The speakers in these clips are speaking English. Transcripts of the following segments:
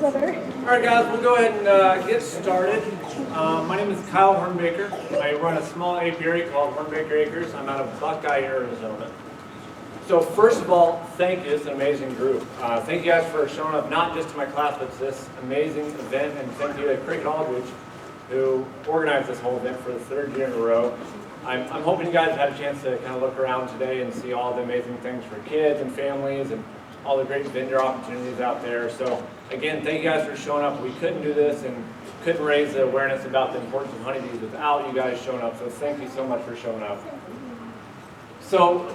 Alright guys, we'll go ahead and get started. My name is Kyle Hornbaker. I run a small apiary called Hornbaker Acres. I'm out of Buckeye, Arizona. So first of all, thank you. It's an amazing group. Thank you guys for showing up, not just to my class, but to this amazing event. And thank you to Cricket Aldridge, who organized this whole event for the third year in a row. I'm hoping you guys had a chance to kind of look around today and see all the amazing things for kids and families and all the great vendor opportunities out there. So again, thank you guys for showing up. We couldn't do this and couldn't raise the awareness about the importance of honeybees without you guys showing up. So thank you so much for showing up. So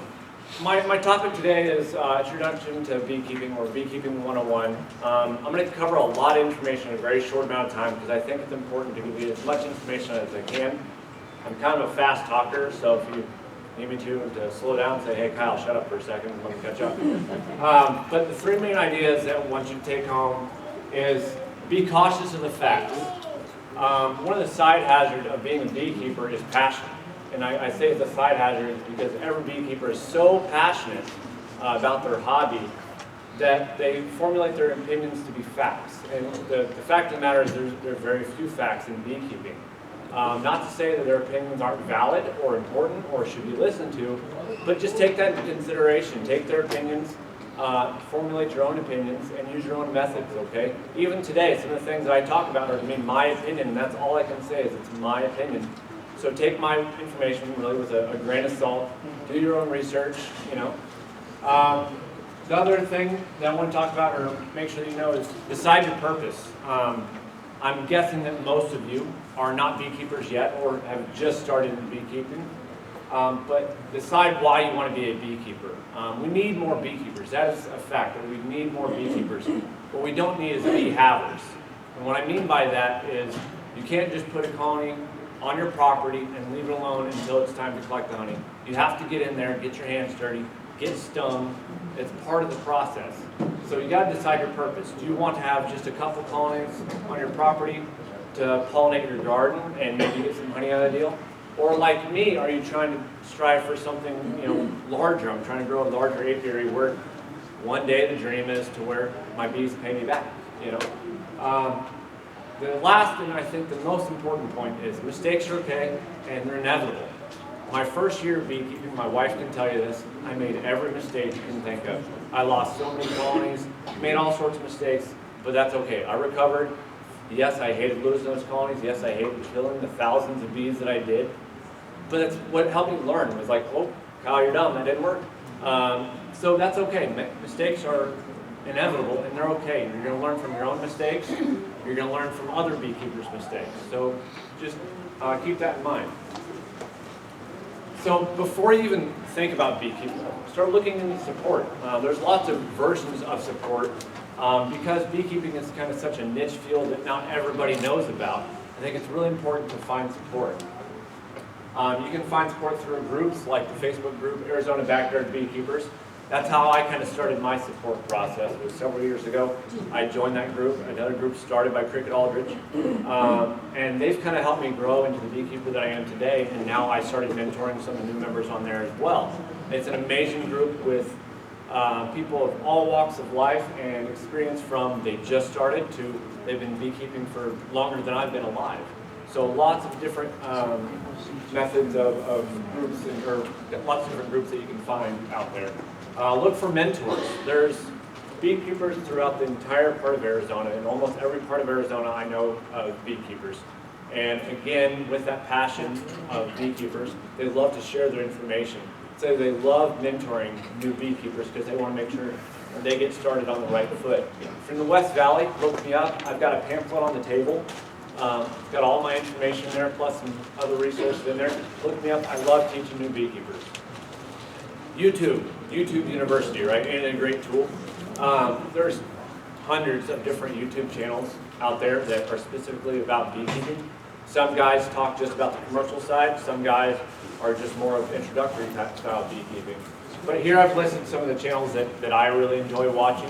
my topic today is Introduction to Beekeeping, or Beekeeping 101. I'm going to cover a lot of information in a very short amount of time because I think it's important to give you as much information as I can. I'm kind of a fast talker, so if you need me to slow down, say, hey Kyle, shut up for a second, let me catch up. But the three main ideas that I want you to take home is be cautious of the facts. One of the side hazards of being a beekeeper is passion. And I say it's a side hazard because every beekeeper is so passionate about their hobby that they formulate their opinions to be facts. And the fact of the matter is there are very few facts in beekeeping. Not to say that their opinions aren't valid or important or should be listened to, but just take that into consideration. Take their opinions, formulate your own opinions, and use your own methods, okay? Even today, some of the things that I talk about are my opinion, and that's all I can say is it's my opinion. So take my information really with a grain of salt, do your own research, you know. The other thing that I want to talk about or make sure that you know is decide your purpose. I'm guessing that most of you are not beekeepers yet or have just started in beekeeping, but decide why you want to be a beekeeper. We need more beekeepers. That is a fact, that we need more beekeepers. What we don't need is bee havers. And what I mean by that is you can't just put a colony on your property and leave it alone until it's time to collect the honey. You have to get in there, get your hands dirty, get stung. It's part of the process. So you got to decide your purpose. Do you want to have just a couple colonies on your property to pollinate your garden and maybe get some honey out of the deal? Or like me, are you trying to strive for something larger? I'm trying to grow a larger apiary where one day the dream is to where my bees pay me back. The last and I think the most important point is mistakes are okay and they're inevitable. My first year of beekeeping, my wife can tell you this, I made every mistake you can think of. I lost so many colonies, made all sorts of mistakes, but that's okay. I recovered. Yes, I hated losing those colonies. Yes, I hated killing the thousands of bees that I did. But that's what helped me learn. It was like, oh, Kyle, you're dumb. That didn't work. So that's okay. Mistakes are inevitable, and they're okay. You're going to learn from your own mistakes. You're going to learn from other beekeepers' mistakes. So just keep that in mind. So before you even think about beekeeping, start looking into support. There's lots of versions of support. Because beekeeping is kind of such a niche field that not everybody knows about, I think it's really important to find support. You can find support through groups like the Facebook group, Arizona Backyard Beekeepers. That's how I kind of started my support process. It was several years ago. I joined that group. Another group started by Cricket Aldridge. And they've kind of helped me grow into the beekeeper that I am today. And now I started mentoring some of the new members on there as well. It's an amazing group with people of all walks of life and experience from they just started to they've been beekeeping for longer than I've been alive. So lots of different methods of groups, or lots of different groups that you can find out there. Look for mentors. There's beekeepers throughout the entire part of Arizona. In almost every part of Arizona I know of beekeepers. And again, with that passion of beekeepers, they love to share their information. So they love mentoring new beekeepers because they want to make sure they get started on the right foot. From the West Valley, look me up. I've got a pamphlet on the table. It's got all my information there, plus some other resources in there. Look me up. I love teaching new beekeepers. YouTube University, right? Ain't it a great tool? There's hundreds of different YouTube channels out there that are specifically about beekeeping. Some guys talk just about the commercial side. Some guys are just more of introductory type style beekeeping. But here I've listed some of the channels that I really enjoy watching.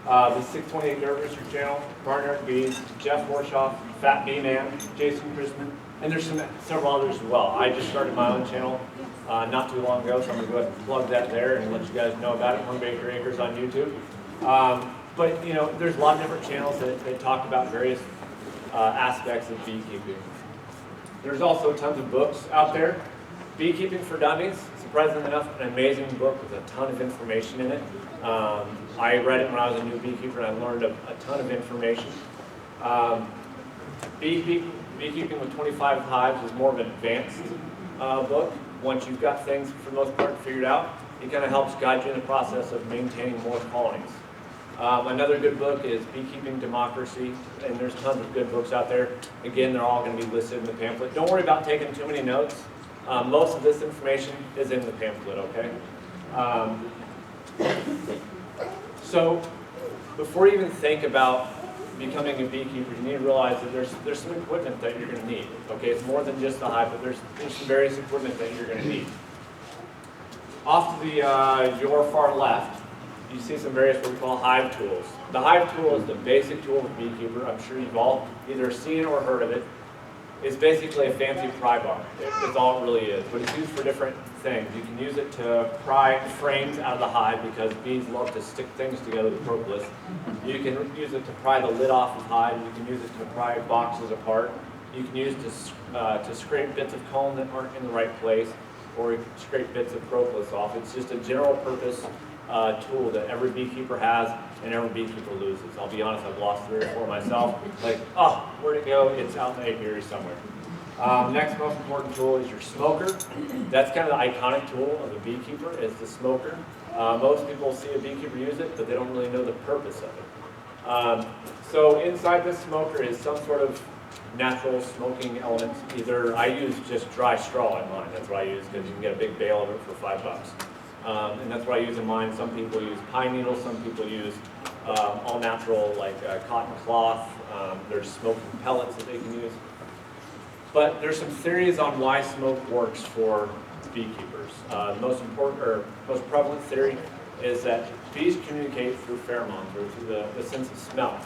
The 628 Dirt Rooster channel, Barnyard Bees, Jeff Horshoff, Fat Bee Man, Jason Chrisman, and there's several others as well. I just started my own channel not too long ago, so I'm going to go ahead and plug that there and let you guys know about it. Hornbaker Acres on YouTube. But there's a lot of different channels that talk about various aspects of beekeeping. There's also tons of books out there. Beekeeping for Dummies, surprisingly enough, an amazing book with a ton of information in it. I read it when I was a new beekeeper, and I learned a ton of information. Beekeeping with 25 Hives is more of an advanced book. Once you've got things, for the most part, figured out, it kind of helps guide you in the process of maintaining more colonies. Another good book is Beekeeping Democracy, and there's tons of good books out there. Again, they're all going to be listed in the pamphlet. Don't worry about taking too many notes. Most of this information is in the pamphlet, okay? So before you even think about becoming a beekeeper, you need to realize that there's some equipment that you're going to need. Okay, it's more than just the hive, but there's some various equipment that you're going to need. Off to your far left, you see some various what we call hive tools. The hive tool is the basic tool of a beekeeper. I'm sure you've all either seen or heard of it. It's basically a fancy pry bar. That's all it really is, but it's used for different things. You can use it to pry frames out of the hive because bees love to stick things together with propolis. You can use it to pry the lid off of hive. You can use it to pry boxes apart. You can use it to scrape bits of comb that aren't in the right place, or you can scrape bits of propolis off. It's just a general purpose tool that every beekeeper has and every beekeeper loses. I'll be honest, I've lost 3 or 4 myself. Like, oh, where'd it go? It's out in the apiary somewhere. Next most important tool is your smoker. That's kind of the iconic tool of a beekeeper, is the smoker. Most people see a beekeeper use it, but they don't really know the purpose of it. So inside this smoker is some sort of natural smoking element. Either I use just dry straw in mine. That's what I use because you can get a big bale of it for $5. And that's what I use in mine. Some people use pine needles, some people use all natural like cotton cloth. There's smoking pellets that they can use. But there's some theories on why smoke works for beekeepers. The most important or most prevalent theory is that bees communicate through pheromones or through the sense of smell.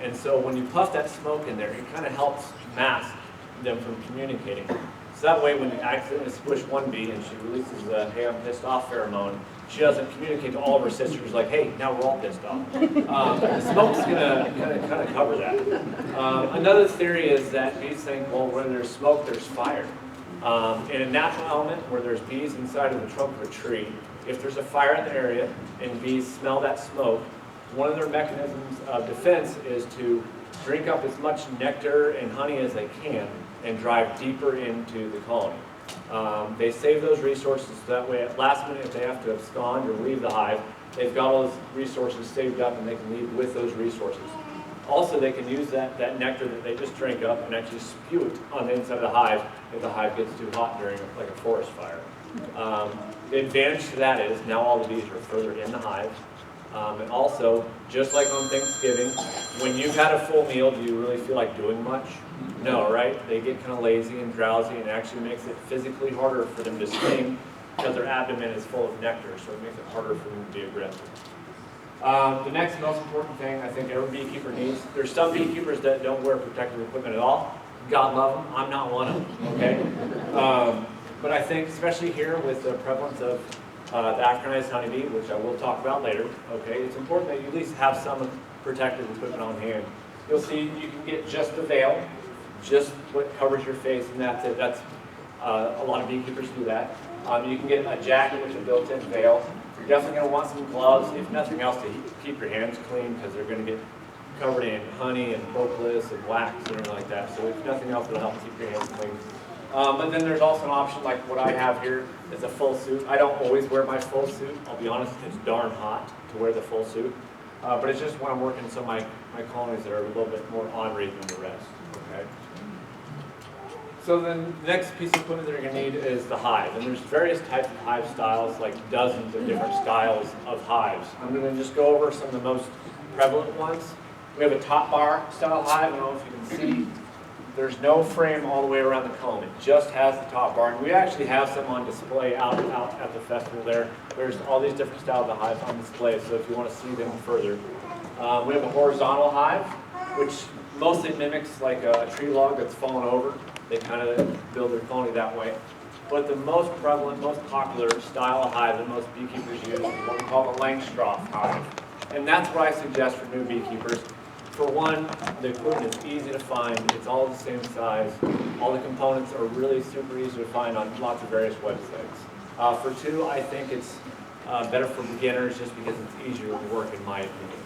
And so when you puff that smoke in there, it kind of helps mask them from communicating. So that way when you accidentally squish one bee and she releases the hey, I'm pissed off pheromone, she doesn't communicate to all of her sisters like, hey, now we're all pissed off. The smoke's going to kind of cover that. Another theory is that bees think, well, when there's smoke, there's fire. In a natural element where there's bees inside of the trunk of a tree, if there's a fire in the area and bees smell that smoke, one of their mechanisms of defense is to drink up as much nectar and honey as they can and drive deeper into the colony. They save those resources so that way at last minute if they have to abscond or leave the hive, they've got all those resources saved up and they can leave with those resources. Also, they can use that nectar that they just drink up and actually spew it on the inside of the hive if the hive gets too hot during like a forest fire. The advantage to that is now all the bees are further in the hive. And also, just like on Thanksgiving, when you've had a full meal, do you really feel like doing much? No, right? They get kind of lazy and drowsy, and it actually makes it physically harder for them to sting because their abdomen is full of nectar, so it makes it harder for them to be aggressive. The next most important thing I think every beekeeper needs, there's some beekeepers that don't wear protective equipment at all. God love them, I'm not one of them, okay? But I think, especially here with the prevalence of the Africanized honeybee, which I will talk about later, okay, it's important that you at least have some protective equipment on hand. You'll see you can get just the veil, just what covers your face, and that's it. That's a lot of beekeepers do that. You can get a jacket with a built-in veil. You're definitely going to want some gloves, if nothing else, to keep your hands clean because they're going to get covered in honey and propolis and wax and everything like that. So if nothing else, it'll help keep your hands clean. But then there's also an option like what I have here is a full suit. I don't always wear my full suit. I'll be honest, it's darn hot to wear the full suit. But it's just when I'm working some of my colonies that are a little bit more ornery than the rest. Okay. So then the next piece of equipment that you're going to need is the hive. And there's various types of hive styles, like dozens of different styles of hives. I'm going to just go over some of the most prevalent ones. We have a top bar style hive. I don't know if you can see. There's no frame all the way around the comb. It just has the top bar. And we actually have some on display out at the festival there. There's all these different styles of hives on display, so if you want to see them further. We have a horizontal hive, which mostly mimics like a tree log that's fallen over. They kind of build their colony that way. But the most prevalent, most popular style of hive that most beekeepers use is what we call the Langstroth hive. And that's what I suggest for new beekeepers. For one, the equipment is easy to find. It's all the same size. All the components are really super easy to find on lots of various websites. For two, I think it's better for beginners just because it's easier to work, in my opinion.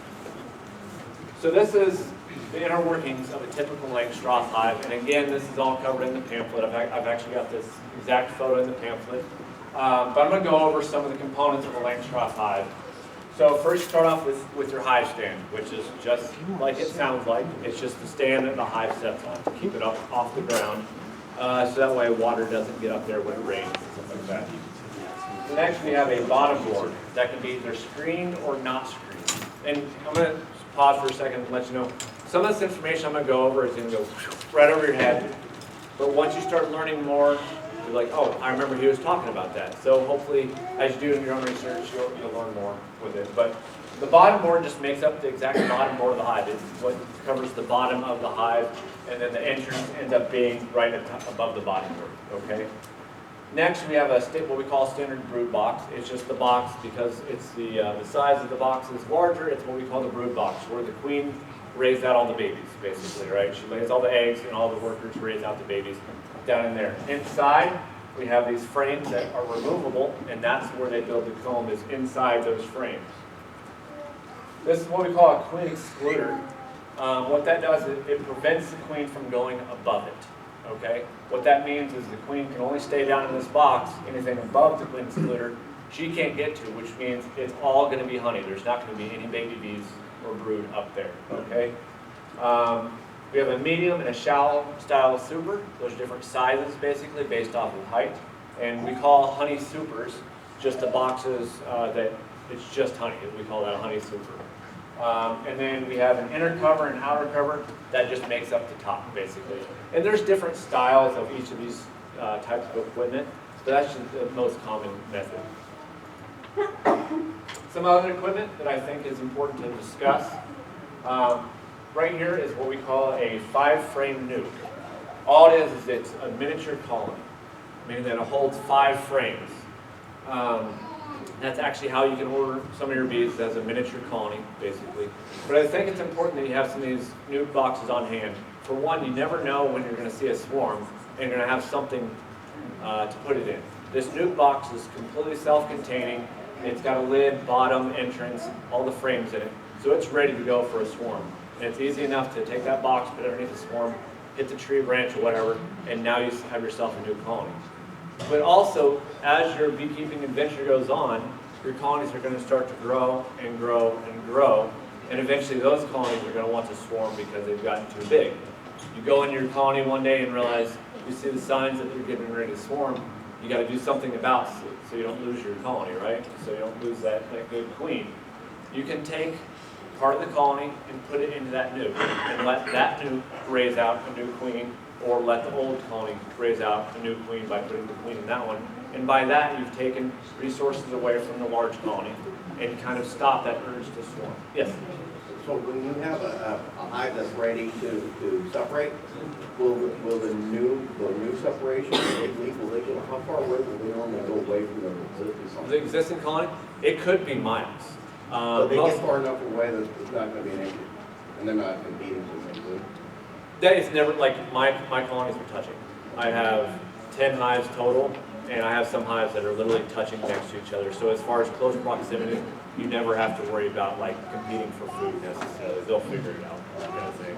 So this is the inner workings of a typical Langstroth hive. And again, this is all covered in the pamphlet. I've actually got this exact photo in the pamphlet. But I'm going to go over some of the components of a Langstroth hive. So first start off with your hive stand, which is just like it sounds like. It's just the stand that the hive sets on to keep it up off the ground. So that way water doesn't get up there when it rains and stuff like that. Next we have a bottom board that can be either screened or not screened. And I'm going to pause for a second and let you know, some of this information I'm going to go over is going to go right over your head. But once you start learning more, you're like, oh, I remember he was talking about that. So hopefully, as you do your own research, you'll learn more with it. But the bottom board just makes up the exact bottom board of the hive. It's what covers the bottom of the hive, and then the entrance ends up being right above the bottom board, okay? Next, we have what we call a standard brood box. It's just the box because it's the size of the box is larger. It's what we call the brood box, where the queen raised out all the babies, basically, right? She lays all the eggs, and all the workers raise out the babies down in there. Inside, we have these frames that are removable, and that's where they build the comb, is inside those frames. This is what we call a queen excluder. What that does is it prevents the queen from going above it. Okay? What that means is the queen can only stay down in this box. Anything above the queen excluder, she can't get to, which means it's all going to be honey. There's not going to be any baby bees or brood up there. Okay? We have a medium and a shallow style super. Those are different sizes, basically, based off of height. And we call honey supers just the boxes that it's just honey. We call that a honey super. And then we have an inner cover and outer cover that just makes up the top, basically. And there's different styles of each of these types of equipment, but that's just the most common method. Some other equipment that I think is important to discuss. Right here is what we call a 5-frame nuke. All it is it's a miniature colony, meaning that it holds 5 frames. That's actually how you can order some of your bees, as a miniature colony, basically. But I think it's important that you have some of these nuke boxes on hand. For one, you never know when you're going to see a swarm, and you're going to have something to put it in. This nuke box is completely self-containing. It's got a lid, bottom, entrance, all the frames in it. So it's ready to go for a swarm. And it's easy enough to take that box, put it underneath the swarm, hit the tree branch or whatever, and now you have yourself a new colony. But also, as your beekeeping adventure goes on, your colonies are going to start to grow and grow and grow, and eventually those colonies are going to want to swarm because they've gotten too big. You go in your colony one day and realize you see the signs that they're getting ready to swarm. You got to do something about it so you don't lose your colony, right? So you don't lose that good queen. You can take part of the colony and put it into that nuke and let that nuke raise out a new queen, or let the old colony raise out a new queen by putting the queen in that one. And by that, you've taken resources away from the large colony and kind of stopped that urge to swarm. Yes? So when you have a hive that's ready to separate, will the new separation technique, how far away will they normally go away from the existing colony? The existing colony? It could be miles. So they get far enough away that it's not going to be an issue, and they're not competing for something. That is never, like my colonies are touching. I have 10 hives total, and I have some hives that are literally touching next to each other. So as far as close proximity, you never have to worry about like competing for food necessarily. They'll figure it out, kind of thing.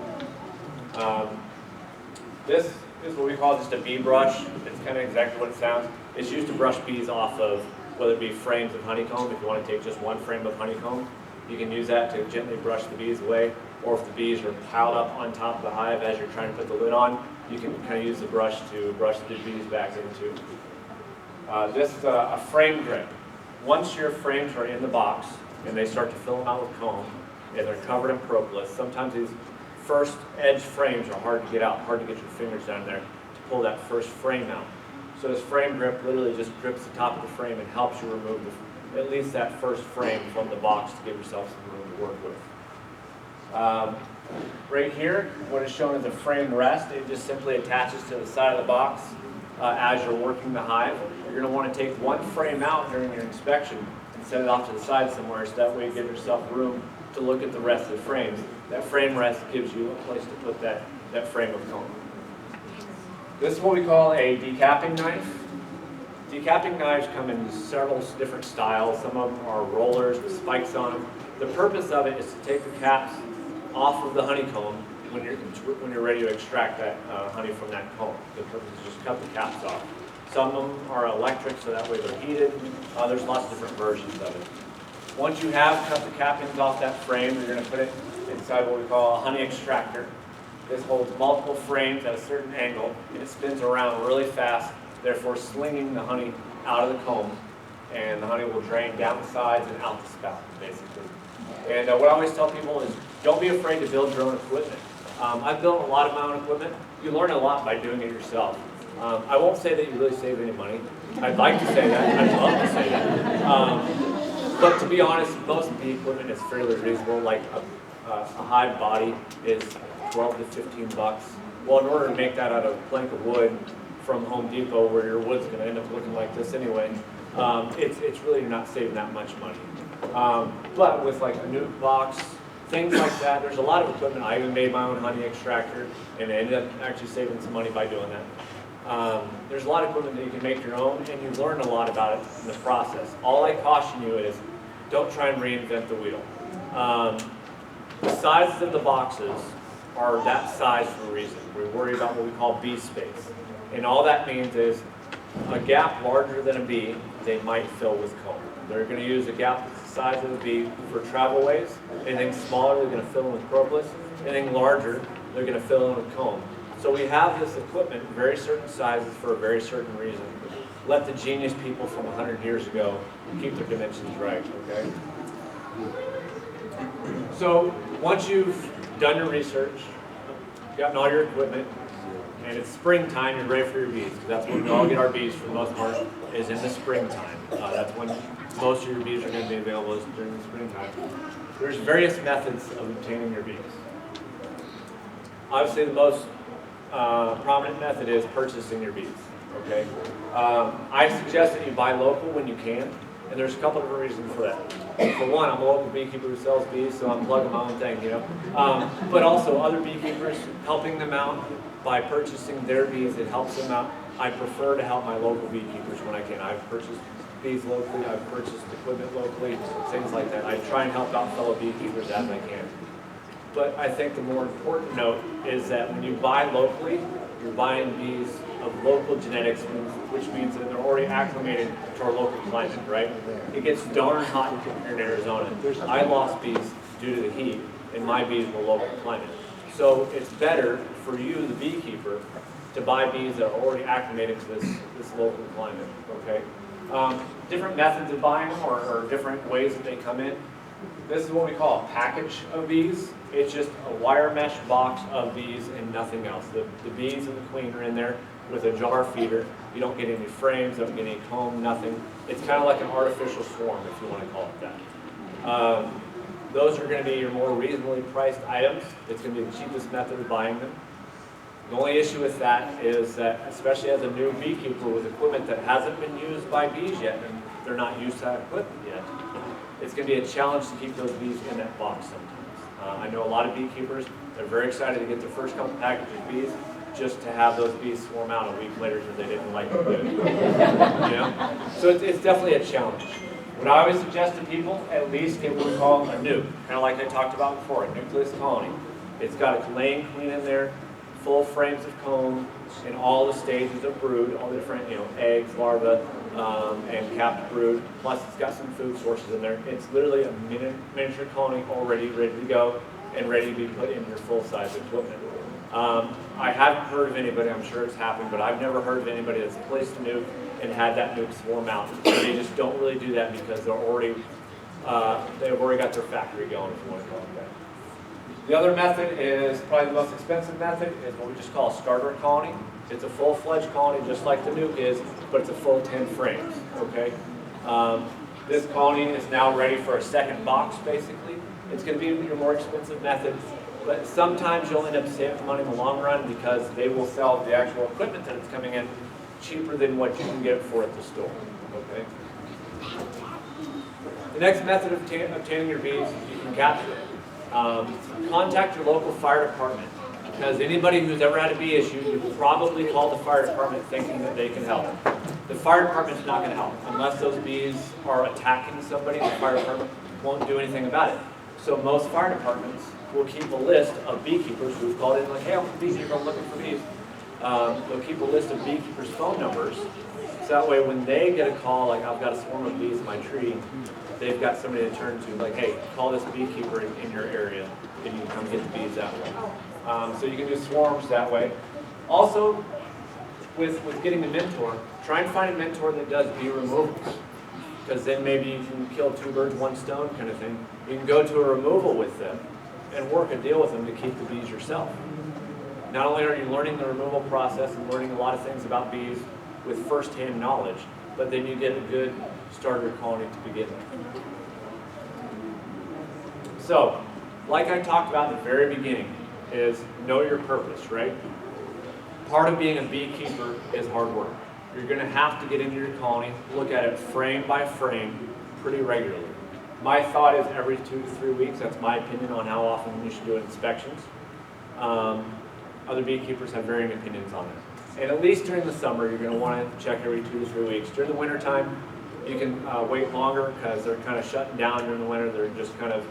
This is what we call just a bee brush. It's kind of exactly what it sounds. It's used to brush bees off of, whether it be frames of honeycomb. If you want to take just one frame of honeycomb, you can use that to gently brush the bees away. Or if the bees are piled up on top of the hive as you're trying to put the lid on, you can kind of use the brush to brush the bees back into. This is a frame grip. Once your frames are in the box and they start to fill them out with comb and they're covered in propolis, sometimes these first edge frames are hard to get out, hard to get your fingers down there to pull that first frame out. So this frame grip literally just grips the top of the frame and helps you remove at least that first frame from the box to give yourself some room to work with. Right here, what is shown is a frame rest. It just simply attaches to the side of the box as you're working the hive. You're going to want to take one frame out during your inspection and set it off to the side somewhere, so that way you give yourself room to look at the rest of the frames. That frame rest gives you a place to put that frame of comb. This is what we call a decapping knife. Decapping knives come in several different styles. Some of them are rollers with spikes on them. The purpose of it is to take the caps off of the honeycomb when you're ready to extract that honey from that comb. The purpose is just cut the caps off. Some of them are electric, so that way they're heated. There's lots of different versions of it. Once you have cut the cappings off that frame, you're going to put it inside what we call a honey extractor. This holds multiple frames at a certain angle, and it spins around really fast, therefore slinging the honey out of the comb, and the honey will drain down the sides and out the spout, basically. And what I always tell people is, don't be afraid to build your own equipment. I've built a lot of my own equipment. You learn a lot by doing it yourself. I won't say that you really save any money. I'd like to say that. I'd love to say that. But to be honest, most bee equipment is fairly reasonable. Like a hive body is 12 to 15 bucks. Well, in order to make that out of a plank of wood from Home Depot, where your wood's going to end up looking like this anyway, it's really not saving that much money. But with like a nuke box, things like that, there's a lot of equipment. I even made my own honey extractor, and I ended up actually saving some money by doing that. There's a lot of equipment that you can make your own, and you learn a lot about it in the process. All I caution you is, don't try and reinvent the wheel. The sizes of the boxes are that size for a reason. We worry about what we call bee space. And all that means is a gap larger than a bee, they might fill with comb. They're going to use a gap that's the size of a bee for travel ways. Anything smaller, they're going to fill in with propolis. Anything larger, they're going to fill in with comb. So we have this equipment, very certain sizes for a very certain reason. Let the genius people from 100 years ago keep their dimensions right, okay? So once you've done your research, gotten all your equipment, and it's springtime, you're ready for your bees, because that's when we all get our bees for the most part, is in the springtime. That's when most of your bees are going to be available, is during the springtime. There's various methods of obtaining your bees. Obviously, the most prominent method is purchasing your bees, okay? I suggest that you buy local when you can, and there's a couple of reasons for that. For one, I'm a local beekeeper who sells bees, so I'm plugging my own thing, you know. But also other beekeepers, helping them out by purchasing their bees, it helps them out. I prefer to help my local beekeepers when I can. I've purchased bees locally, I've purchased equipment locally, things like that. I try and help out fellow beekeepers as I can. But I think the more important note is that when you buy locally, you're buying bees of local genetics, which means that they're already acclimated to our local climate, right? It gets darn hot here in Arizona. I lost bees due to the heat, and my bees were local climate. So it's better for you, the beekeeper, to buy bees that are already acclimated to this local climate, okay? Different methods of buying them or different ways that they come in. This is what we call a package of bees. It's just a wire mesh box of bees and nothing else. The bees and the queen are in there with a jar feeder. You don't get any frames, don't get any comb, nothing. It's kind of like an artificial swarm, if you want to call it that. Those are going to be your more reasonably priced items. It's going to be the cheapest method of buying them. The only issue with that is that, especially as a new beekeeper with equipment that hasn't been used by bees yet, and they're not used to that equipment yet, it's going to be a challenge to keep those bees in that box sometimes. I know a lot of beekeepers, they're very excited to get their first couple packages of bees just to have those bees swarm out a week later because they didn't like to do it. You know? So it's definitely a challenge. What I always suggest to people, at least get what we call a nuke, kind of like I talked about before, a nucleus colony. It's got a laying queen in there, full frames of comb, and all the stages of brood, all the different, eggs, larvae, and capped brood. Plus, it's got some food sources in there. It's literally a miniature colony already ready to go and ready to be put in your full-size equipment. I haven't heard of anybody, I'm sure it's happened, but I've never heard of anybody that's placed a nuke and had that nuke swarm out. They just don't really do that because they've already got their factory going, if you want to call it that. The other method is probably the most expensive method, is what we just call a starter colony. It's a full-fledged colony, just like the nuke is, but it's a full 10 frames, okay? This colony is now ready for a second box, basically. It's going to be your more expensive method, but sometimes you'll end up saving money in the long run because they will sell the actual equipment that it's coming in cheaper than what you can get it for at the store, okay? The next method of obtaining your bees is you can capture them. Contact your local fire department, because anybody who's ever had a bee issue, you probably called the fire department thinking that they can help. The fire department's not going to help. Unless those bees are attacking somebody, the fire department won't do anything about it. So most fire departments will keep a list of beekeepers who've called in like, hey, I'm a beekeeper, I'm looking for bees. They'll keep a list of beekeepers' phone numbers, so that way when they get a call, like I've got a swarm of bees in my tree, they've got somebody to turn to, like, hey, call this beekeeper in your area, and you can come get the bees that way. So you can do swarms that way. Also, with getting a mentor, try and find a mentor that does bee removals, because then maybe you can kill two birds, one stone kind of thing. You can go to a removal with them and work a deal with them to keep the bees yourself. Not only are you learning the removal process and learning a lot of things about bees with first-hand knowledge, but then you get a good starter colony to begin with. So, like I talked about at the very beginning, is know your purpose, right? Part of being a beekeeper is hard work. You're going to have to get into your colony, look at it frame by frame pretty regularly. My thought is every 2 to 3 weeks. That's my opinion on how often you should do inspections. Other beekeepers have varying opinions on it. And at least during the summer, you're going to want to check every 2 to 3 weeks. During the winter time, you can wait longer because they're kind of shutting down during the winter. They're just kind of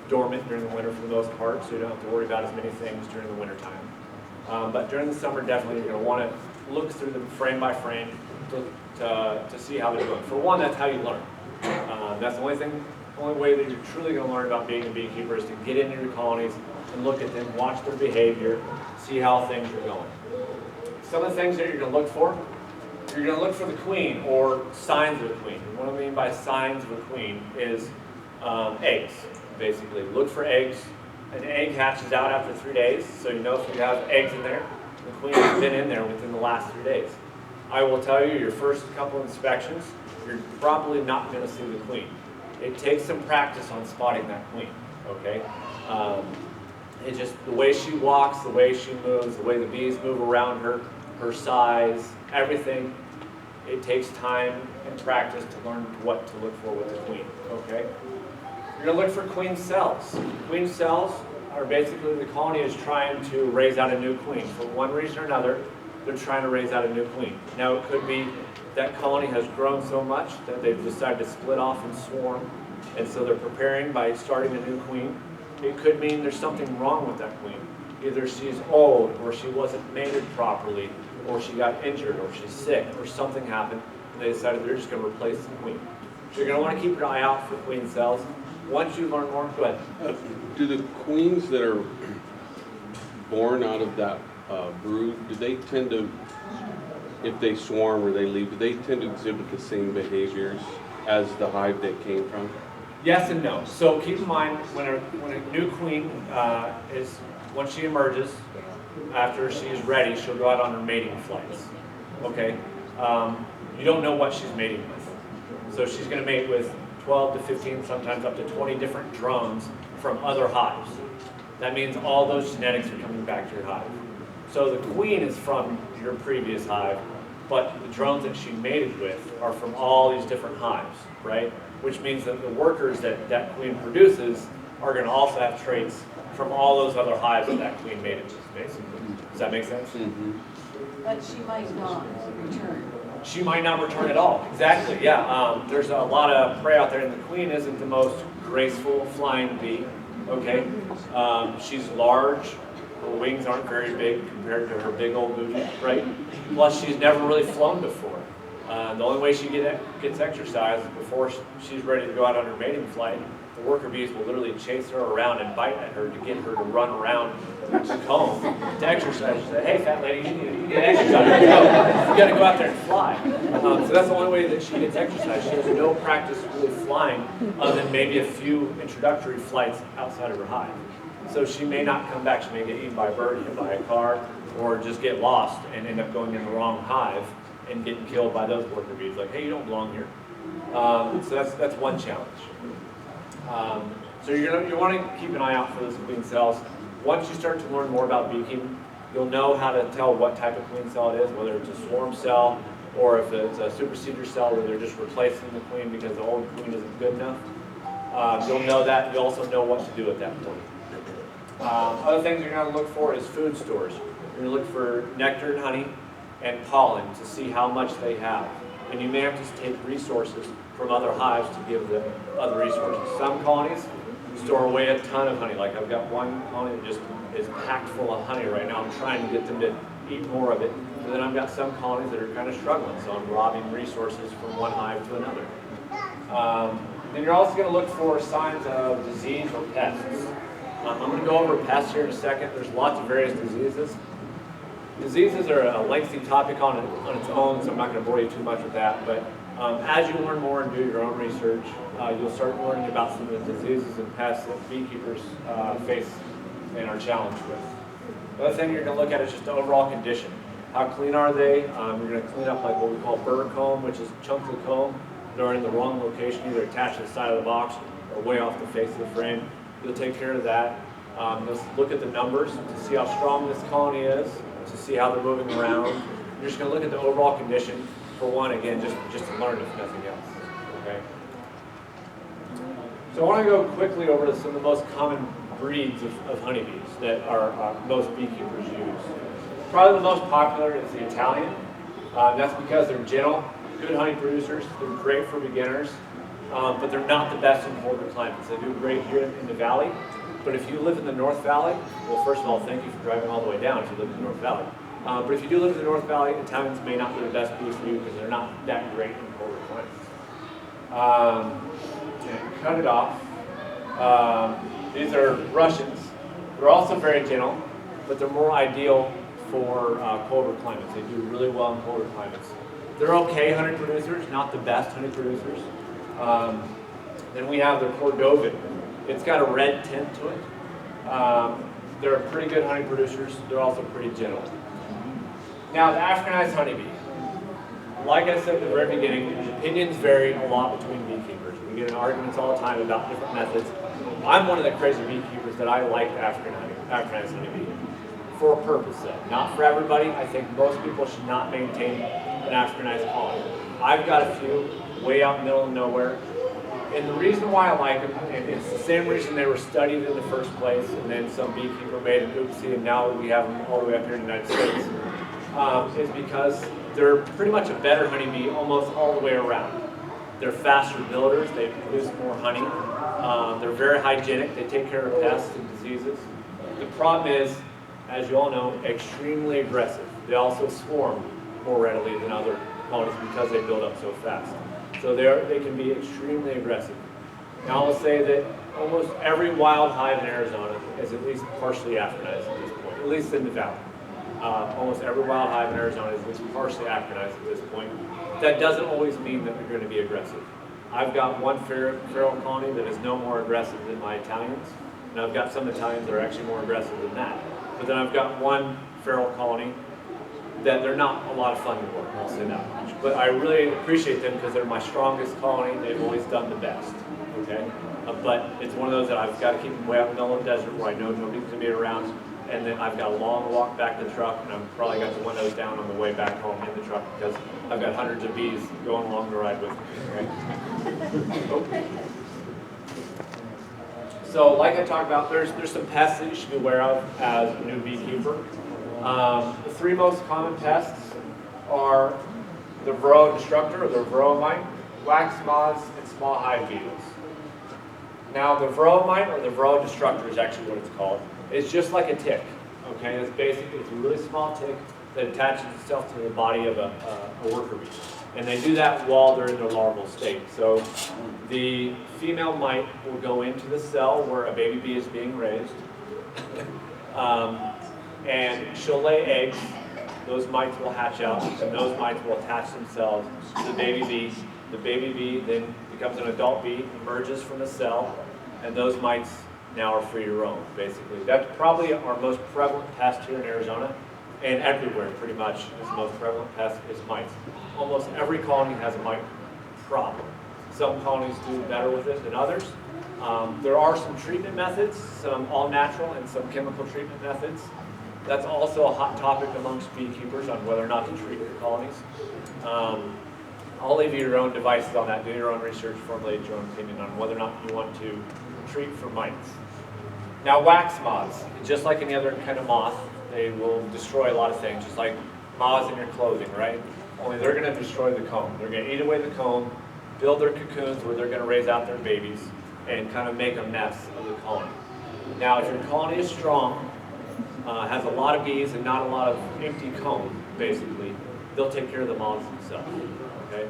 dormant during the winter for the most part, so you don't have to worry about as many things during the winter time. But during the summer, definitely you're going to want to look through them frame by frame to see how they're doing. For one, that's how you learn. That's the only way that you're truly going to learn about being a beekeeper is to get into your colonies and look at them, watch their behavior, see how things are going. Some of the things that you're going to look for, you're going to look for the queen or signs of the queen. What I mean by signs of the queen is eggs, basically. Look for eggs. An egg hatches out after 3 days, so you know if you have eggs in there, the queen has been in there within the last 3 days. I will tell you, your first couple inspections, you're probably not going to see the queen. It takes some practice on spotting that queen, okay? It just, the way she walks, the way she moves, the way the bees move around her, her size, everything, it takes time and practice to learn what to look for with the queen, okay? You're going to look for queen cells. Queen cells are basically the colony is trying to raise out a new queen. For one reason or another, they're trying to raise out a new queen. Now, it could be that colony has grown so much that they've decided to split off and swarm, and so they're preparing by starting a new queen. It could mean there's something wrong with that queen. Either she's old, or she wasn't mated properly, or she got injured, or she's sick, or something happened, and they decided they're just going to replace the queen. So you're going to want to keep your eye out for queen cells. Once you learn more, go ahead. Do the queens that are born out of that brood, do they tend to, if they swarm or they leave, do they tend to exhibit the same behaviors as the hive they came from? Yes and no. So keep in mind, when a new queen once she emerges, after she's ready, she'll go out on her mating flights. Okay? You don't know what she's mating with. So she's going to mate with 12 to 15, sometimes up to 20 different drones from other hives. That means all those genetics are coming back to your hive. So the queen is from your previous hive, but the drones that she mated with are from all these different hives, right? Which means that the workers that queen produces are going to also have traits from all those other hives that queen mated with, basically. Does that make sense? Mm-hmm. But she might not return. She might not return at all. Exactly, yeah. There's a lot of prey out there, and the queen isn't the most graceful flying bee, okay? She's large. Her wings aren't very big compared to her big old booty, right? Plus, she's never really flown before. The only way she gets exercise is before she's ready to go out on her mating flight. The worker bees will literally chase her around and bite at her to get her to run around the comb to exercise. She said, hey, fat lady, you need to exercise. You got to go out there and fly. So that's the only way that she gets exercise. She has no practice really flying other than maybe a few introductory flights outside of her hive. So she may not come back. She may get eaten by a bird, hit by a car, or just get lost and end up going in the wrong hive and getting killed by those worker bees. Like, hey, you don't belong here. So that's one challenge. So you want to keep an eye out for those queen cells. Once you start to learn more about beekeeping, you'll know how to tell what type of queen cell it is, whether it's a swarm cell or if it's a supersedure cell where they're just replacing the queen because the old queen isn't good enough. You'll know that. You'll also know what to do at that point. Other things you're going to look for is food stores. You're going to look for nectar and honey and pollen to see how much they have. And you may have to take resources from other hives to give them other resources. Some colonies store away a ton of honey. Like I've got one colony that just is packed full of honey right now. I'm trying to get them to eat more of it. And then I've got some colonies that are kind of struggling, so I'm robbing resources from one hive to another. Then you're also going to look for signs of disease or pests. I'm going to go over pests here in a second. There's lots of various diseases. Diseases are a lengthy topic on its own, so I'm not going to bore you too much with that. But as you learn more and do your own research, you'll start learning about some of the diseases and pests that beekeepers face and are challenged with. The other thing you're going to look at is just the overall condition. How clean are they? You're going to clean up like what we call burr comb, which is chunks of comb that are in the wrong location, either attached to the side of the box or way off the face of the frame. You'll take care of that. You'll look at the numbers to see how strong this colony is, to see how they're moving around. You're just going to look at the overall condition for one, again, just to learn if nothing else. Okay. So I want to go quickly over some of the most common breeds of honeybees that are most beekeepers use. Probably the most popular is the Italian. That's because they're gentle, good honey producers. They're great for beginners, but they're not the best in colder climates. They do great here in the valley, but if you live in the North Valley, well, first of all, thank you for driving all the way down if you live in the North Valley. But if you do live in the North Valley, Italians may not be the best bee for you because they're not that great in colder climates. And cut it off. These are Russians. They're also very gentle, but they're more ideal for colder climates. They do really well in colder climates. They're okay honey producers, not the best honey producers. Then we have the Cordovan. It's got a red tint to it. They're pretty good honey producers. They're also pretty gentle. Now the Africanized honeybee. Like I said at the very beginning, opinions vary a lot between beekeepers. We get in arguments all the time about different methods. I'm one of the crazy beekeepers that I like Africanized honeybee for a purpose though. Not for everybody. I think most people should not maintain an Africanized colony. I've got a few way out in the middle of nowhere. And the reason why I like them, and it's the same reason they were studied in the first place, and then some beekeeper made an oopsie, and now we have them all the way up here in the United States, is because they're pretty much a better honeybee almost all the way around. They're faster builders, they produce more honey, they're very hygienic, they take care of pests and diseases. The problem is, as you all know, extremely aggressive. They also swarm more readily than other colonies because they build up so fast. So they can be extremely aggressive. Now I'll say that almost every wild hive in Arizona is at least partially Africanized at this point, at least in the valley. Almost every wild hive in Arizona is at least partially Africanized at this point. That doesn't always mean that they're going to be aggressive. I've got one feral colony that is no more aggressive than my Italians, and I've got some Italians that are actually more aggressive than that. But then I've got one feral colony that they're not a lot of fun to work, I'll say that much. But I really appreciate them because they're my strongest colony. They've always done the best, okay? But it's one of those that I've got to keep them way out in the middle of the desert where I know nobody's going to be around. And then I've got a long walk back to the truck, and I've probably got the windows down on the way back home in the truck because I've got hundreds of bees going along the ride with me, okay? So like I talked about, there's some pests that you should be aware of as a new beekeeper. The three most common pests are the varroa destructor, or the varroa mite, wax moths, and small hive beetles. Now the varroa mite, or the varroa destructor is actually what it's called. It's just like a tick, okay? It's a really small tick that attaches itself to the body of a worker bee. And they do that while they're in their larval state. So the female mite will go into the cell where a baby bee is being raised. And she'll lay eggs. Those mites will hatch out, and those mites will attach themselves to the baby bee. The baby bee then becomes an adult bee, emerges from the cell, and those mites now are free to roam, basically. That's probably our most prevalent pest here in Arizona, and everywhere pretty much is the most prevalent pest is mites. Almost every colony has a mite problem. Some colonies do better with it than others. There are some treatment methods, some all natural and some chemical treatment methods. That's also a hot topic amongst beekeepers on whether or not to treat your colonies. I'll leave you your own devices on that. Do your own research, formulate your own opinion on whether or not you want to treat for mites. Now, wax moths, just like any other kind of moth, they will destroy a lot of things, just like moths in your clothing, right? Only they're going to destroy the comb. They're going to eat away the comb, build their cocoons where they're going to raise out their babies, and kind of make a mess of the colony. Now, if your colony is strong, has a lot of bees and not a lot of empty comb, basically, they'll take care of the moths themselves. Okay?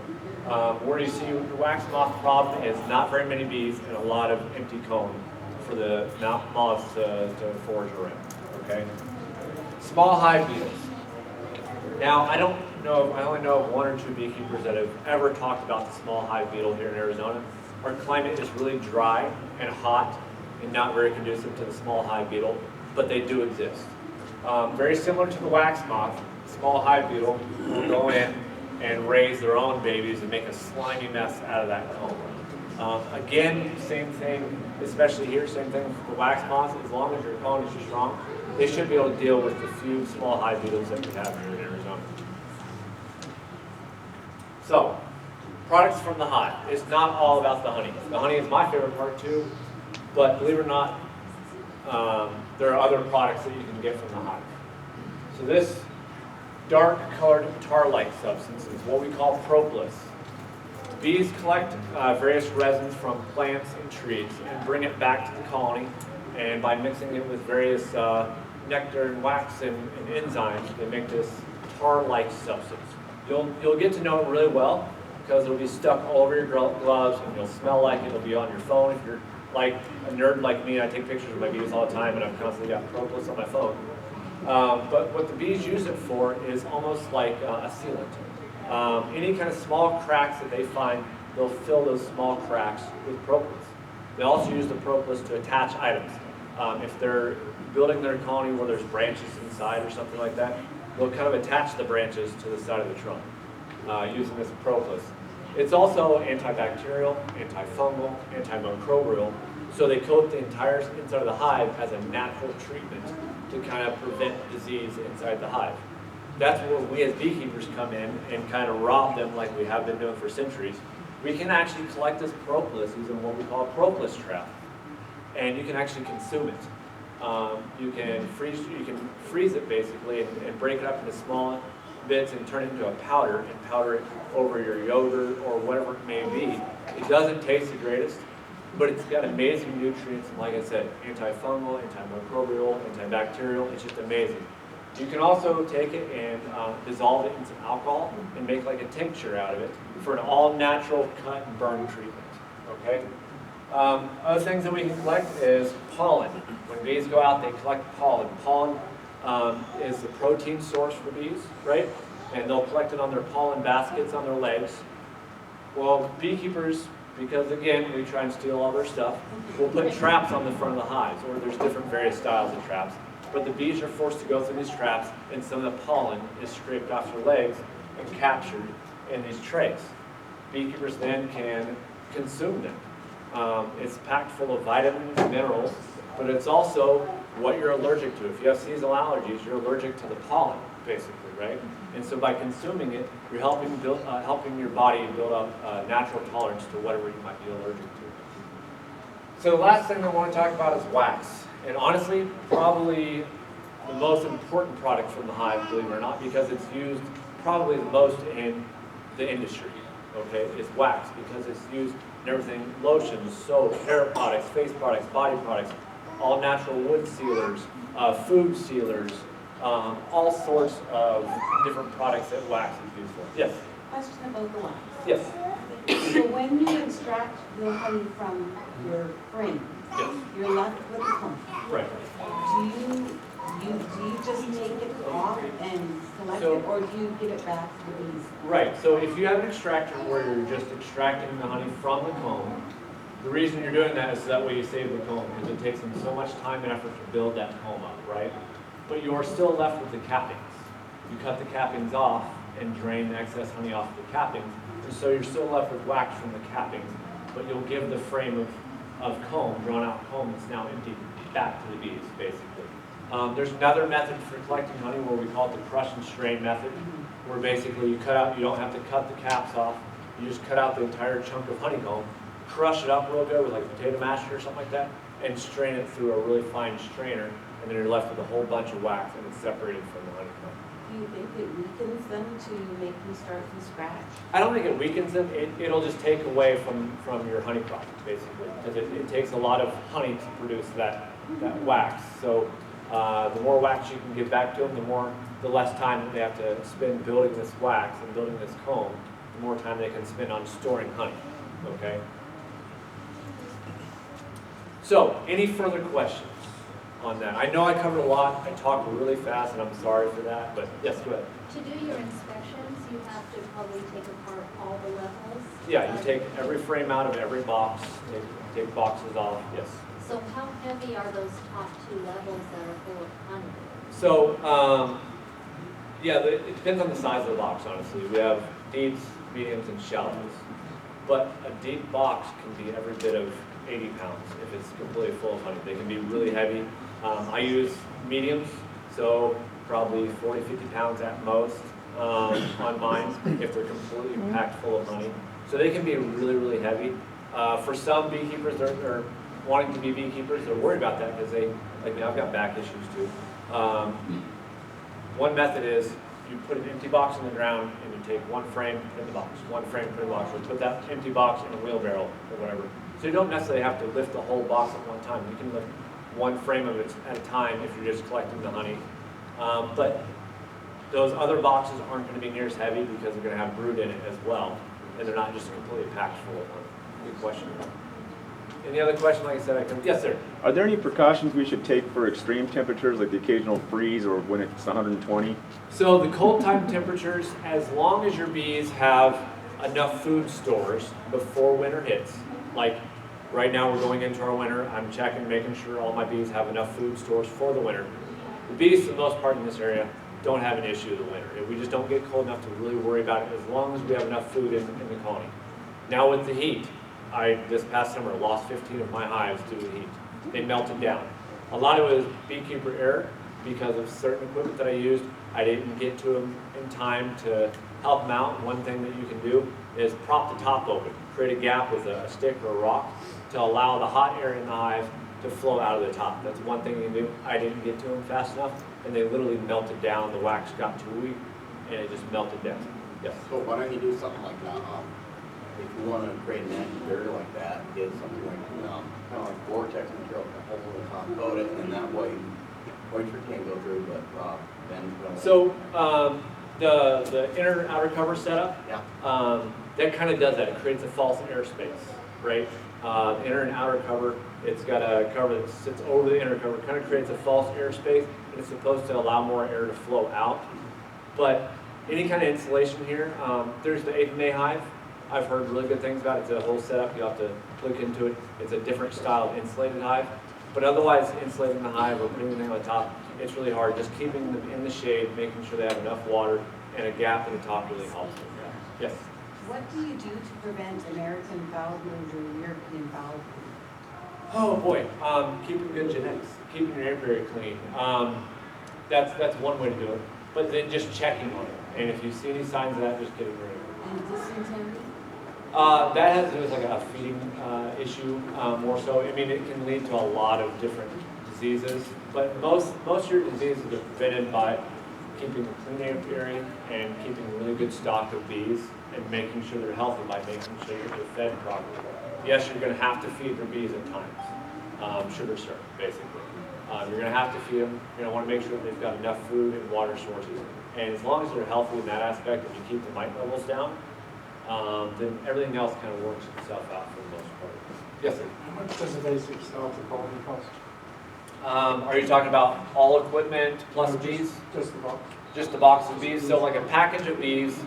Where you see the wax moth problem is not very many bees and a lot of empty comb for the moths to forage around. Okay? Small hive beetles. Now, I only know of one or two beekeepers that have ever talked about the small hive beetle here in Arizona. Our climate is really dry and hot and not very conducive to the small hive beetle, but they do exist. Very similar to the wax moth, small hive beetle will go in and raise their own babies and make a slimy mess out of that comb. Again, same thing, especially here, same thing with the wax moths. As long as your colonies are strong, they should be able to deal with the few small hive beetles that we have here in Arizona. So, products from the hive. It's not all about the honey. The honey is my favorite part too, but believe it or not, there are other products that you can get from the hive. So this dark colored tar-like substance is what we call propolis. Bees collect various resins from plants and trees and bring it back to the colony, and by mixing it with various nectar and wax and enzymes, they make this tar-like substance. You'll get to know it really well because it'll be stuck all over your gloves and you'll smell like it. It'll be on your phone. If you're like a nerd like me, I take pictures of my bees all the time and I've constantly got propolis on my phone. But what the bees use it for is almost like a sealant. Any kind of small cracks that they find, they'll fill those small cracks with propolis. They also use the propolis to attach items. If they're building their colony where there's branches inside or something like that, they'll kind of attach the branches to the side of the trunk using this propolis. It's also antibacterial, antifungal, antimicrobial, so they coat the entire inside of the hive as a natural treatment to kind of prevent disease inside the hive. That's where we as beekeepers come in and kind of rob them like we have been doing for centuries. We can actually collect this propolis using what we call a propolis trap, and you can actually consume it. You can freeze it basically and break it up into small bits and turn it into a powder and powder it over your yogurt or whatever it may be. It doesn't taste the greatest, but it's got amazing nutrients, and like I said, antifungal, antimicrobial, antibacterial. It's just amazing. You can also take it and dissolve it in some alcohol and make like a tincture out of it for an all-natural cut and burn treatment. Okay. Other things that we can collect is pollen. When bees go out, they collect pollen. Pollen is the protein source for bees, right? And they'll collect it on their pollen baskets on their legs. Well, beekeepers, because again, we try and steal all their stuff, will put traps on the front of the hives, or there's different various styles of traps. But the bees are forced to go through these traps, and some of the pollen is scraped off their legs and captured in these trays. Beekeepers then can consume them. It's packed full of vitamins and minerals, but it's also what you're allergic to. If you have seasonal allergies, you're allergic to the pollen, basically, right? And so by consuming it, you're helping your body build up natural tolerance to whatever you might be allergic to. So the last thing I want to talk about is wax. And honestly, probably the most important product from the hive, believe it or not, because it's used probably the most in the industry, okay, is wax, because it's used in everything: lotions, soap, hair products, face products, body products, all natural wood sealers, food sealers, all sorts of different products that wax is used for. Yes? Question about the wax. Yes? So when you extract the honey from your frame, Yes. you're left with the comb. Right. Do you just take it off and collect it, or do you give it back to the bees? Right, so if you have an extractor where you're just extracting the honey from the comb, the reason you're doing that is so that way you save the comb, because it takes them so much time and effort to build that comb up, right? But you're still left with the cappings. You cut the cappings off and drain the excess honey off the cappings, and so you're still left with wax from the cappings, but you'll give the frame of comb, drawn out comb that's now empty, back to the bees, basically. There's another method for collecting honey where we call it the crush and strain method, where basically you don't have to cut the caps off, You just cut out the entire chunk of honeycomb, crush it up real good with like potato masher or something like that, and strain it through a really fine strainer, and then you're left with a whole bunch of wax, and it's separated from the honeycomb. Do you think it weakens them to make them start from scratch? I don't think it weakens them. It'll just take away from your honey product, basically, because it takes a lot of honey to produce that wax. So the more wax you can give back to them, the less time that they have to spend building this wax and building this comb, the more time they can spend on storing honey. Okay. So, any further questions on that? I know I covered a lot. I talked really fast, and I'm sorry for that. But yes, go ahead. To do your inspections, you have to probably take apart all the levels. Yeah, you take every frame out of every box. Take boxes off. Yes. So how heavy are those top two levels that are full of honey? So, yeah, it depends on the size of the box, honestly. We have deeps, mediums, and shallows. But a deep box can be every bit of 80 pounds if it's completely full of honey. They can be really heavy. I use mediums, so probably 40, 50 pounds at most on mine if they're completely packed full of honey. So they can be really, really heavy. For some beekeepers, they're wanting to be beekeepers, they're worried about that because like me, I've got back issues too. One method is you put an empty box in the ground and you take one frame in the box, one frame in the box, or put that empty box in a wheelbarrow or whatever. So you don't necessarily have to lift the whole box at one time. You can lift one frame of it at a time if you're just collecting the honey. But those other boxes aren't going to be near as heavy because they're going to have brood in it as well, and they're not just completely packed full of honey. Good question. Any other question? Like I said, I can. Yes, sir. Are there any precautions we should take for extreme temperatures, like the occasional freeze or when it's 120? So the cold time temperatures, as long as your bees have enough food stores before winter hits, like right now we're going into our winter, I'm checking, making sure all my bees have enough food stores for the winter. The bees, for the most part in this area, don't have an issue in the winter. We just don't get cold enough to really worry about it as long as we have enough food in the colony. Now with the heat, this past summer, lost 15 of my hives due to the heat. They melted down. A lot of it was beekeeper error because of certain equipment that I used. I didn't get to them in time to help them out. One thing that you can do is prop the top open. Create a gap with a stick or a rock to allow the hot air in the hive to flow out of the top. That's one thing you can do. I didn't get to them fast enough, and they literally melted down. The wax got too weak, and it just melted down. Yes? So why don't you do something like that? If you want to create an anti-barrier like that, get something like, kind of like vortex material, hold the top, coat it, and that way, moisture can't go through, but then. So the inner and outer cover setup, Yeah. that kind of does that. It creates a false airspace, right? The inner and outer cover, it's got a cover that sits over the inner cover, kind of creates a false airspace, and it's supposed to allow more air to flow out. But any kind of insulation here, there's the 8 May hive. I've heard really good things about it. It's a whole setup. You'll have to look into it. It's a different style of insulated hive. But otherwise, insulating the hive or putting anything on the top, it's really hard. Just keeping them in the shade, making sure they have enough water, and a gap in the top really helps with that. Yes? What do you do to prevent American foul brood or European foul brood? Oh boy, keeping good genetics, keeping your apiary clean. That's one way to do it. But then just checking on it. And if you see any signs of that, just get it rid of it. And dysentery? That has to do with like a feeding issue more so. I mean, it can lead to a lot of different diseases, but most of your diseases are prevented by keeping a clean apiary and keeping a really good stock of bees and making sure they're healthy by making sure that they're fed properly. Yes, you're going to have to feed your bees at times, sugar syrup, basically. You're going to have to feed them. You're going to want to make sure that they've got enough food and water sources. And as long as they're healthy in that aspect and you keep the mite levels down, then everything else kind of works itself out for the most part. Yes, sir? How much does a basic starter colony cost? Are you talking about all equipment plus bees? Just the box. Just the box of bees? So like a package of bees,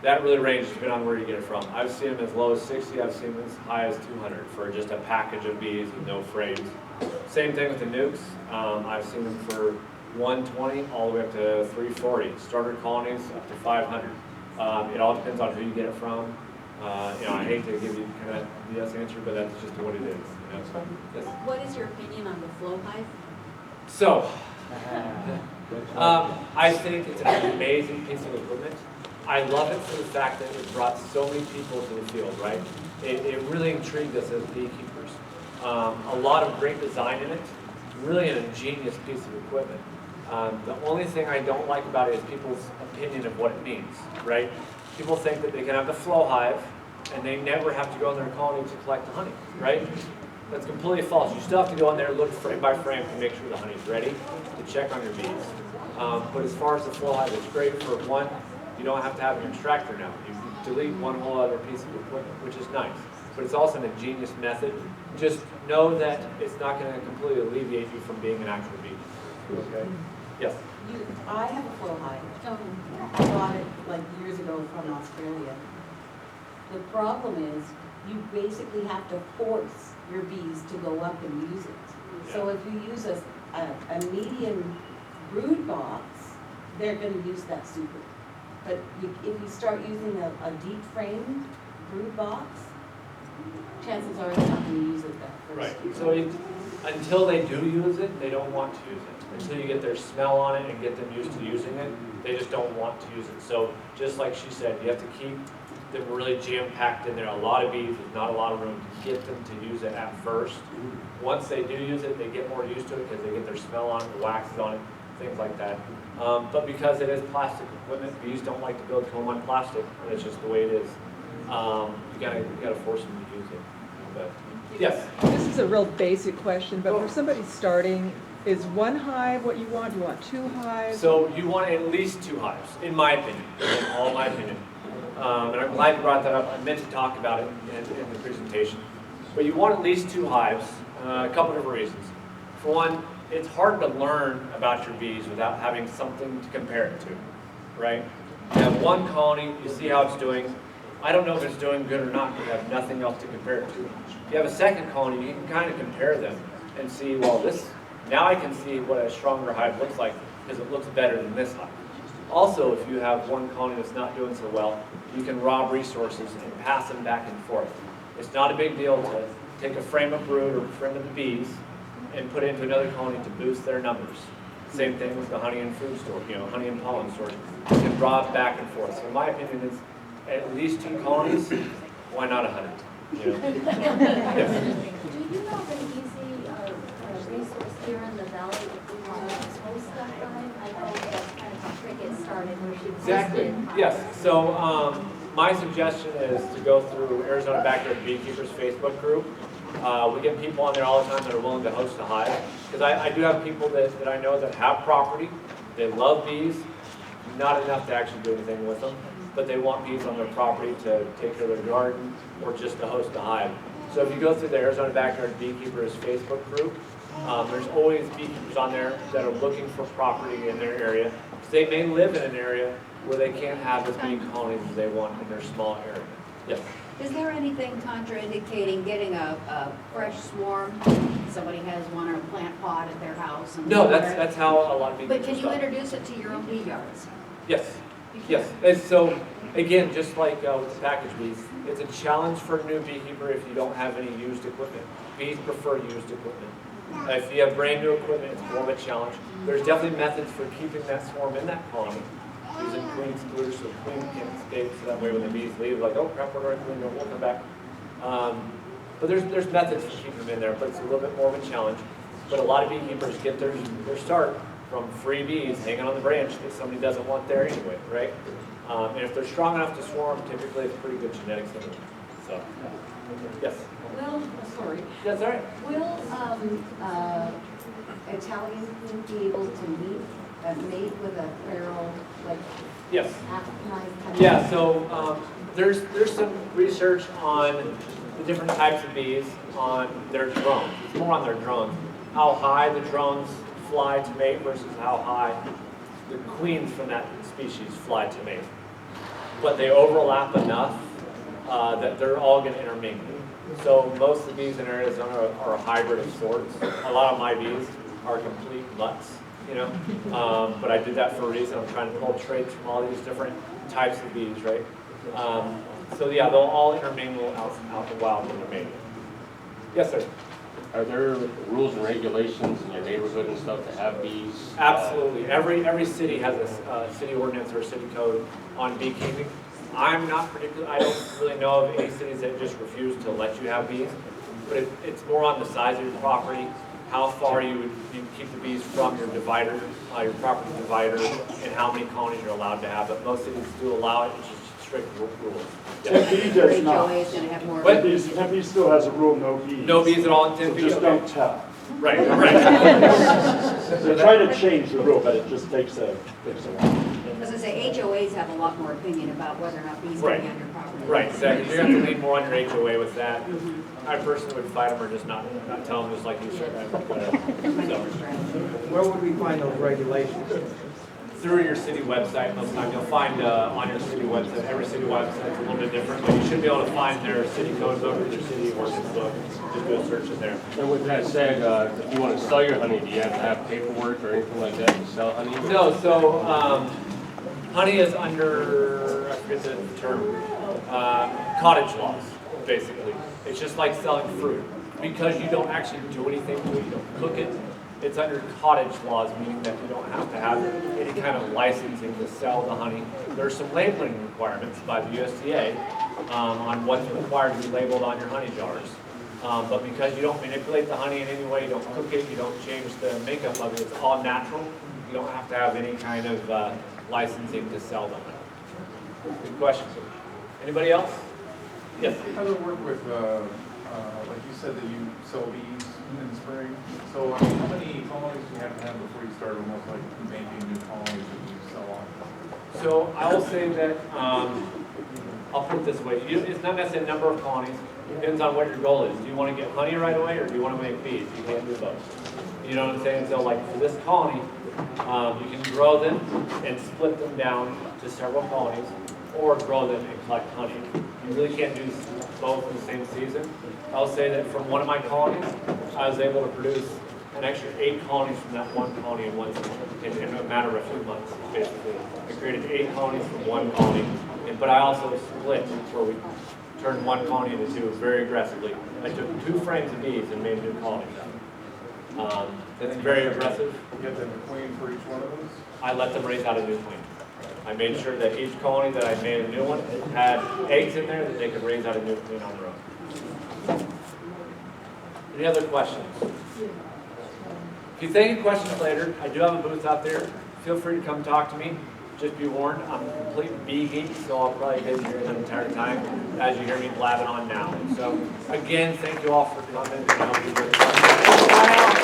that really ranges depending on where you get it from. I've seen them as low as 60, I've seen them as high as 200 for just a package of bees with no frames. Same thing with the nukes. I've seen them for 120 all the way up to 340. Starter colonies up to 500. It all depends on who you get it from. I hate to give you kind of the yes answer, but that's just what it is. Yes. What is your opinion on the flow hive? So, I think it's an amazing piece of equipment. I love it for the fact that it brought so many people to the field, right? It really intrigued us as beekeepers. A lot of great design in it, really an ingenious piece of equipment. The only thing I don't like about it is people's opinion of what it means, right? People think that they can have the flow hive and they never have to go in their colony to collect the honey, right? That's completely false. You still have to go in there, look frame by frame to make sure the honey's ready, to check on your bees. But as far as the flow hive, it's great for one, you don't have to have an extractor now. You delete one whole other piece of equipment, which is nice. But it's also an ingenious method. Just know that it's not going to completely alleviate you from being an actual bee. Okay? Yes? I have a flow hive. I bought it like years ago from Australia. The problem is you basically have to force your bees to go up and use it. So if you use a medium brood box, they're going to use that super. But if you start using a deep frame brood box, chances are they're not going to use it that first year. So until they do use it, they don't want to use it. Until you get their smell on it and get them used to using it, they just don't want to use it. So just like she said, you have to keep them really jam-packed in there. A lot of bees, there's not a lot of room to get them to use it at first. Once they do use it, they get more used to it because they get their smell on it, the wax is on it, things like that. But because it is plastic equipment, bees don't like to build comb on plastic. It's just the way it is. You gotta force them to use it. But, yes? This is a real basic question, but for somebody starting, is one hive what you want? Do you want 2 hives? So you want at least 2 hives, in my opinion, in all my opinion. And I'm glad you brought that up. I meant to talk about it in the presentation. But you want at least 2 hives, a couple different reasons. For one, it's hard to learn about your bees without having something to compare it to, right? You have one colony, you see how it's doing. I don't know if it's doing good or not, because you have nothing else to compare it to. If you have a second colony, you can kind of compare them and see, well, now I can see what a stronger hive looks like because it looks better than this hive. Also, if you have one colony that's not doing so well, you can rob resources and pass them back and forth. It's not a big deal to take a frame of brood or frame of the bees and put it into another colony to boost their numbers. Same thing with the honey and food store, honey and pollen store. You can rob back and forth. So my opinion is at least 2 colonies, why not 100? Yes. Do you know of an easy resource here in the valley if we want to host that hive? I know that's kind of a trick it started where she Exactly. Yes. So my suggestion is to go through Arizona Backyard Beekeepers Facebook group. We get people on there all the time that are willing to host a hive. Because I do have people that I know that have property. They love bees. Not enough to actually do anything with them. But they want bees on their property to take care of their garden or just to host a hive. So if you go through the Arizona Backyard Beekeepers Facebook group, there's always beekeepers on there that are looking for property in their area. They may live in an area where they can't have as many colonies as they want in their small area. Yes? Is there anything contraindicating getting a fresh swarm? Somebody has one or a plant pot at their house? And No, that's how a lot of beekeepers But can you start. introduce it to your own bee yards? Yes. Yes. And so, again, just like with the package bees, it's a challenge for a new beekeeper if you don't have any used equipment. Bees prefer used equipment. If you have brand new equipment, it's more of a challenge. There's definitely methods for keeping that swarm in that colony. Using queen excluders so the queen can't escape, so that way when the bees leave, like, oh crap, we're going to queen, we'll come back. But there's methods for keeping them in there, but it's a little bit more of a challenge. But a lot of beekeepers get their start from free bees hanging on the branch that somebody doesn't want there anyway, right? And if they're strong enough to swarm, typically it's pretty good genetics in them. So, yes? Will, sorry, Yes, all right. will Italian queen be able to mate with a feral, like, Yes. Africanized kind of? Yeah, so there's some research on the different types of bees on their drones. It's more on their drones. How high the drones fly to mate versus how high the queens from that species fly to mate. But they overlap enough that they're all going to intermingle. So most of the bees in Arizona are a hybrid of sorts. A lot of my bees are complete mutts, but I did that for a reason. I'm trying to pull traits from all these different types of bees, right? So yeah, they'll all intermingle out the wild when they're mating. Yes, sir. Are there rules and regulations in your neighborhood and stuff to have bees? Absolutely. Every city has a city ordinance or a city code on beekeeping. I don't really know of any cities that just refuse to let you have bees, but it's more on the size of your property, how far you keep the bees from your divider, your property divider, and how many colonies you're allowed to have. But most cities do allow it, it's just strict rules. Tempe does not. HOA is gonna have more. What? Tempe still has a rule, no bees. No bees at all in So Tempe? just Okay. don't tell. Right. They're trying to change the rule, but it just takes a while. As I say, HOAs have a lot more opinion about whether or not bees can Right. be on your property. Right, exactly. You have to lean more on your HOA with that. I personally would fight them or just not tell them, just like you said. Whatever. So, Where would we find those regulations? through your city website, most of the time you'll find on your city website, every city website's a little bit different, but you should be able to find their city code book or their city ordinance book. Just do a search in there. And with that said, if you want to sell your honey, do you have to have paperwork or anything like that to sell honey? No, so honey is under, I forget the term, cottage laws, basically. It's just like selling fruit. Because you don't actually do anything to it, you don't cook it, it's under cottage laws, meaning that you don't have to have any kind of licensing to sell the honey. There's some labeling requirements by the USDA on what's required to be labeled on your honey jars. But because you don't manipulate the honey in any way, you don't cook it, you don't change the makeup of it, it's all natural, you don't have to have any kind of licensing to sell the honey. Good question. Anybody else? Yes? How does it work with, like you said that you sell bees in the spring? So, I mean, how many colonies do you have to have before you start almost like making new colonies that you sell on? So I will say that, I'll put it this way, it's not necessarily a number of colonies, it depends on what your goal is. Do you want to get honey right away or do you want to make bees? You can't do both. You know what I'm saying? So like for this colony, you can grow them and split them down to several colonies or grow them and collect honey. You really can't do both in the same season. I'll say that from one of my colonies, I was able to produce an extra 8 colonies from that one colony in in a matter of a few months, basically. I created 8 colonies from one colony, but I also split where we turned one colony into 2 very aggressively. I took 2 frames of bees and made a new colony. That's very aggressive. You have to have a queen for each one of those? I let them raise out a new queen. I made sure that each colony that I made a new one had eggs in there that they could raise out a new queen on their own. Any other questions? If you think of questions later, I do have a booth out there. Feel free to come talk to me. Just be warned, I'm a complete bee geek, so I'll probably be here the entire time as you hear me blabbing on now. So again, thank you all for coming. And I hope you enjoyed the